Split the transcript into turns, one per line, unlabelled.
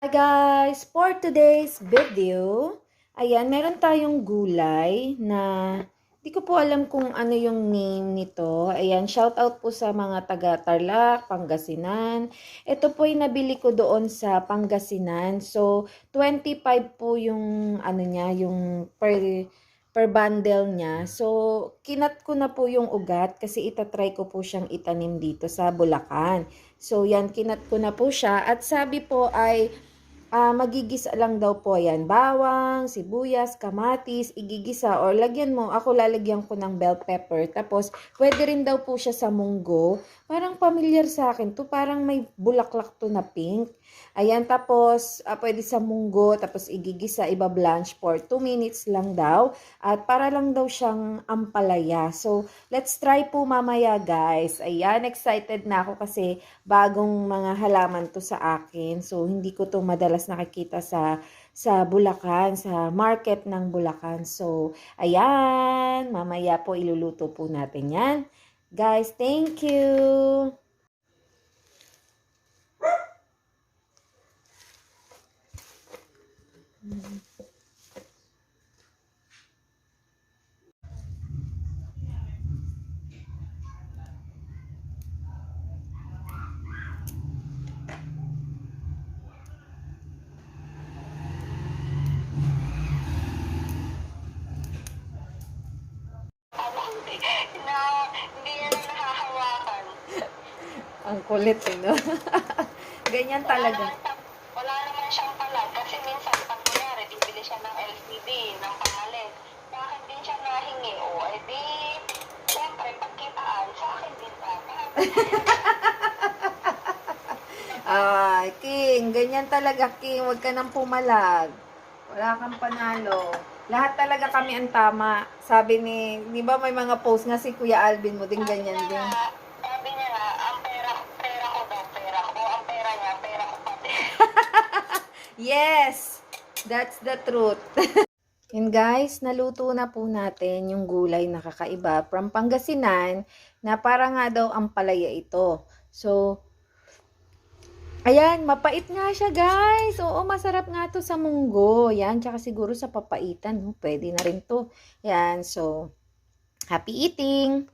Hi guys! For today's video, ayan, meron tayong gulay na di ko po alam kung ano yung name nito. Ayan, shout out po sa mga taga Tarlac, Pangasinan. Ito po ay nabili ko doon sa Pangasinan. So, 25 po yung ano niya, yung per bundle niya. So, kinat ko na po yung ugat kasi itatry ko po siyang itanim dito sa Bulacan. So, yan, kinat ko na po siya. At sabi po ay magigisa lang daw po yan. Bawang, sibuyas, kamatis, igigisa or lagyan mo. Ako lalagyan ko ng bell pepper. Tapos, pwede rin daw po siya sa munggo. Parang familiar sa akin to. Parang may bulaklak to na pink. Ayan, tapos pwede sa munggo. Tapos igigisa, iba-blanch for 2 minutes lang daw. At para lang daw siyang ampalaya. So, let's try po mamaya guys. Ayan, excited na ako kasi bagong mga halaman to sa akin. So, hindi ko to madalas nakikita sa Bulacan, sa market ng Bulacan. So, ayan, mamaya po iluluto po natin yan. Guys, thank you!
Hindi yan nahahawakan.
Ang kulit eh, no? Ganyan talaga.
Wala naman siyang palag kasi minsan pag kunyari, bibili siya ng LCD, ng pangalan. Sa akin din siya nahingi. O, edi, siyempre, pagkitaan, sa akin din dapat.
Ay, King, ganyan talaga, King. Huwag ka nang pumalag. Wala kang panalo. Lahat talaga kami ang tama. Sabi ni, di ba may mga post nga si Kuya Alvin mo din ganyan din.
Sabi niya nga, ang pera ko daw, pera ko. Ang pera niya, pera ko pati.
Yes! That's the truth. And guys, naluto na po natin yung gulay na kakaiba from Pangasinan na para nga daw ang palaya ito. So, ayan, mapait nga siya guys. Oo, masarap nga to sa munggo. Yan, tsaka siguro sa papaitan. No? Pwede na rin to. Yan, so, happy eating!